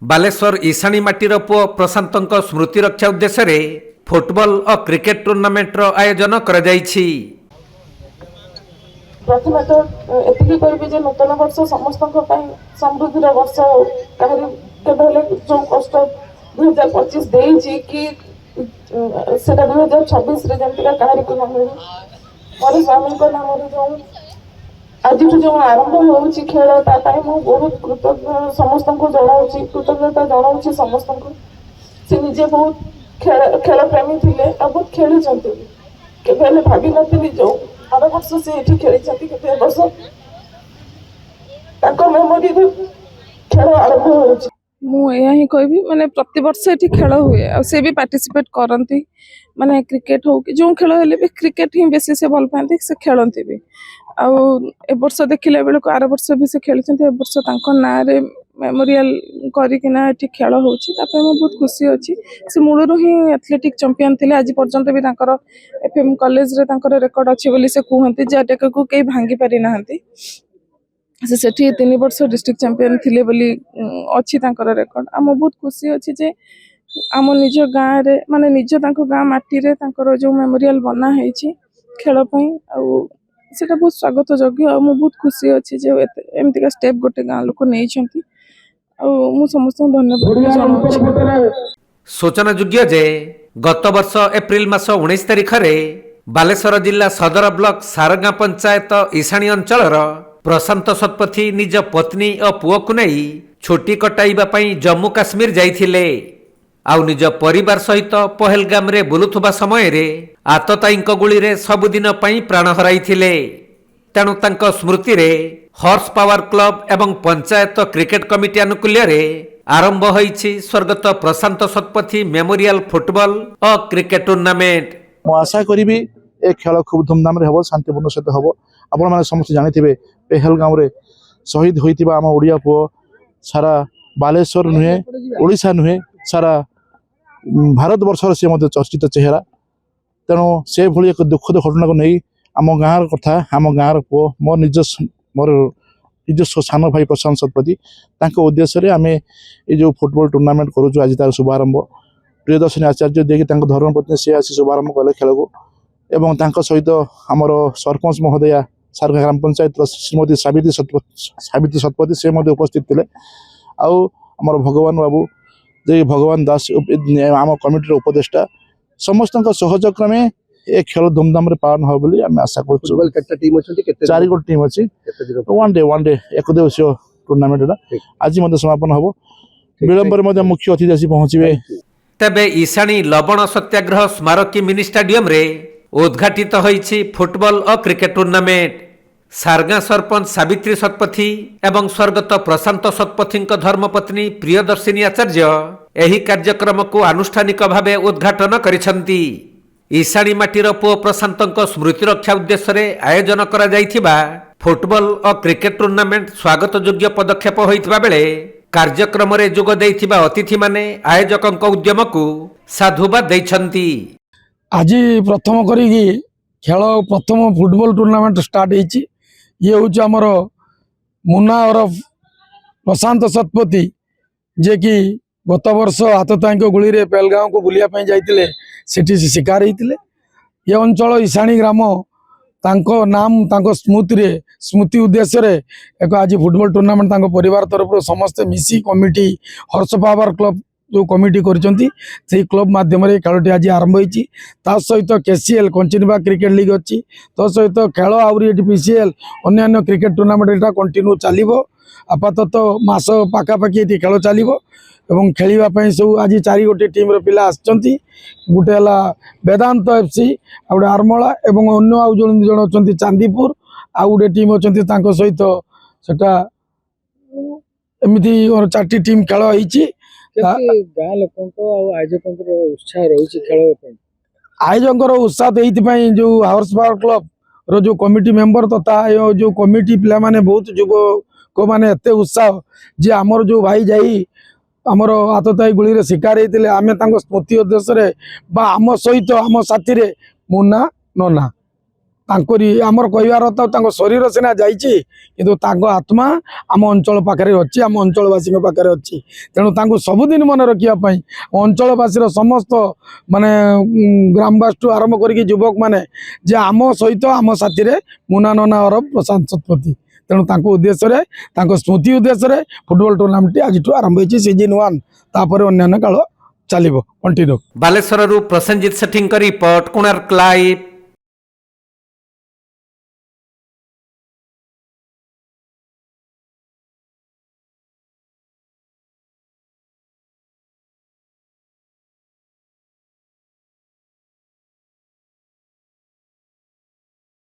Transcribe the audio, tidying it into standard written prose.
बालेश्वर ईशाणी माटीर पुओ प्रशांतଙ୍କ स्मृति रक्षा उद्देश्य फुटबॉल और क्रिकेट टूर्नामेंट आयोजन करा जायछि। प्रथम तो एतिकी कहबी जे नूतन वर्ष समस्त समृद्धि वर्ष हो जो कष्ट 2025 देछि कि सेटा 2026 रे जंतिका कहारी को मिलू मोर स्वामी को नाम जो आज जो आरंभ होउछि खेल मु बहुत कृतज्ञ समस्त को जनाउछि कृतज्ञता जनाउछि समस्त को से निजे बहुत खेल प्रेमी थिले आ बहुत खेली चंती केबे भाभी नथिली जो हर वर्ष से एठी खेली चंती केते वर्ष ताको मेमोरी खेल आरंभ होउछि। मुझे कहबी माने प्रति वर्ष ये खेल हुए आ से भी पार्टिसिपेट करती माने क्रिकेट हो कि जो खेल हेले भी क्रिकेट ही बेसी से भल पाती से खेलती भी आउ ए वर्ष देखिले बेलू आर वर्ष भी से खेलते वर्ष ना रे मेमोरियल करना ये खेल हो बहुत खुशी अच्छी से मूलर ही एथलेटिक चंपियन थे आज पर्यंत भी एफएम कॉलेज रे रेकर्ड अच्छी बोली से कहते जटा को कहीं भांगी पारि ना से सेठी 3 वर्ष डिस्ट्रिक्ट चैंपियन थिले बोली अच्छी तांकर रेकर्ड आम बहुत खुशी अच्छी जे आम निज गाँव रे माने निज तांको गाँ माटी रे तांकर जो मेमोरियल बना है खेल पई सेटा बहुत स्वागत योग्य आ मु बहुत खुशी अच्छी जे एमती का स्टेप गोटे गाँ लोक नहीं छंती आ मु समस्त धन्यवाद जनाउछि। सूचना योग्य जे गत वर्ष एप्रिल मास 19 तारिख रे बालेश्वर जिला सदर ब्लॉक सारगाँ पंचायत ईशाणी अंचलर प्रशांत शतपथी निज पत्नी और पुओ को नहीं छुट्टी कटाइबा पई जम्मू काश्मीर जाइथिले आउ निज परिवार सहित पहलगाम रे बुलुथुबा समय रे आतताईंक गुली रे सबुदिन पई प्राण हराइथिले। तेणु तांको स्मृति रे हॉर्स पावर क्लब एवं पंचायत क्रिकेट कमिटी आनुकूल्य रे आरंभ होईछि स्वर्गत प्रशांत शतपथी मेमोरियल फुटबॉल और क्रिकेट टूर्नामेंट। मु आशा करी ए खेल खूब धूमधाम रे हबो शांतिपूर्ण सहित हबो। आपण माने समस्त जानिथिबे पहलगाम रे शहीद होइतिबा हम ओडिया पुओ सारा बालेश्वर नुहे ओडिशा नुहे सारा भारत वर्षर से मध्य चर्चित चेहरा। तेणु से भली एक दुखद घटना को नहीं आम गाँव कथा आम गाँव पुओ मोर निजस्व सान भाई प्रशांत शतपथी उद्देश्य आम ये जो फुटबॉल टूर्नामेंट करुचु आज तार शुभारंभ प्रियदर्शनी आचार्य देखिए धर्मपत्नी सी आसी शुभारंभ कले खेल को एवं सहित आमर सरपंच महोदया सारगा ग्राम पंचायत श्रीमती सावित्री शतपथी से उपस्थित थे आमर भगवान बाबू जे भगवान दास आम कमिटी उपदेष्टा समस्त सहयोग क्रमे ए खेल धूमधाम रे पालन हो बोली आम आशा कर 4 गोट टीम अच्छी वन डे एक दिवसीय टूर्नामेंट आज समापन हम विलंबर मुख्य अतिथि आसी पहुंचे। तेबे ईशाणी लवण सत्याग्रह स्मारकी मिनी स्टाडियम रे उद्घाटित होईछि फुटबॉल और क्रिकेट टूर्नामेंट। सारगाँ सरपंच सावित्री शतपथी एवं स्वर्गत प्रशांत शतपथी धर्मपत्नी प्रियदर्शिनी आचार्य एही कार्यक्रम को आनुष्ठानिक भावे उद्घाटन करिसंती। ईशाणी माटीर पुओ प्रशांत स्मृति रक्षा उद्देश्य आयोजन करा जायथिबा फुटबॉल और क्रिकेट टूर्नामेंट स्वागत योग्य पदक्षेप होइथिबा बेले कार्यक्रम रे जोग देइथिबा अतिथि माने आयोजकक उद्यम को साधुवाद दैछंती। आज प्रथम करी खेल प्रथम फुटबॉल टूर्नामेंट स्टार्ट होती ये हूँ आमर मुन्ना और प्रशांत शतपथी जे कि गत वर्ष आतताई गुली रे पहलगाँव को बुलियापाई जाइतिले सेठी शिकार होते ये अंचल ईशाणी ग्राम तांको नाम तांको स्मृति उद्देश्य रे एक आज फुटबॉल टूर्नामेंट तांको परिवार तरफ समस्ते मिसी कमिटी हॉर्स पावर क्लब जो कमिटी करिसंती से क्लब माध्यम खेलटी आज आरंभ होती सहित केसीएल कंटिन्यूवा क्रिकेट लीग अच्छी सहित खेल आउरी पीसीएल अन्य क्रिकेट टूर्नामेंट कंटिन्यू चलो आपातत मास पाखापाखि ये खेल चलो एवं खेलवाई सब आज 4 गोटे टीम पिला आसचंती गोटे है वेदांत एफसी आ गए आरमला एवं अन्य आउ जन अच्छा चांदीपुर आउ गोटे टीम अच्छा सहित सेटा एमती 4टी टीम खेल होती गाँ लोक उत्साह रही खेल आयोजक उत्साह देपाई जो हाउस पावर क्लब रो जो कमिटी मेंबर तथा जो कमिटी पिला माने बहुत युवक माने एते उत्साह जे आमर जो भाई जाई आमर आतताई गुली रे शिकार होते आम स्मृति उद्देश्य आम सहित आम साथी रे मुन्ना नना ତାଙ୍କରି ଆମର କହିବାର ତ ତାଙ୍କ ଶରୀର ସିନା ଯାଇଛି କିନ୍ତୁ ତାଙ୍କ ଆତ୍ମା ଆମ ଅଞ୍ଚଳ ପାଖରେ ଅଛି, ଆମ ଅଞ୍ଚଳବାସୀଙ୍କ ପାଖରେ ଅଛି। ତେଣୁ ତାଙ୍କୁ ସବୁଦିନ ମନେ ରଖିବା ପାଇଁ ଅଞ୍ଚଳବାସୀର ସମସ୍ତ ମାନେ ଗ୍ରାମବାସୀଠୁ ଆରମ୍ଭ କରିକି ଯୁବକ ମାନେ ଯେ ଆମ ସହିତ ଆମ ସାଥିରେ ମୁନା ନନା ଓରଫ ପ୍ରଶାନ୍ତ ଶତପଥୀ। ତେଣୁ ତାଙ୍କ ଉଦ୍ଦେଶ୍ୟରେ ତାଙ୍କ ସ୍ମୃତି ଉଦ୍ଦେଶ୍ୟରେ ଫୁଟବଲ ଟୁର୍ଣ୍ଣାମେଣ୍ଟଟି ଆଜିଠୁ ଆରମ୍ଭ ହୋଇଛି ସିଜିନ୍ 1। ତାପରେ ଅନ୍ୟାନ୍ୟ କାଳ ଚାଲିବ କଣ୍ଟିନ୍ୟୁ। ବାଲେଶ୍ୱରରୁ ପ୍ରସେନଜିତ ସେଠୀଙ୍କ ରିପୋର୍ଟ, କୋଣାର୍କ ଲାଇଭ୍।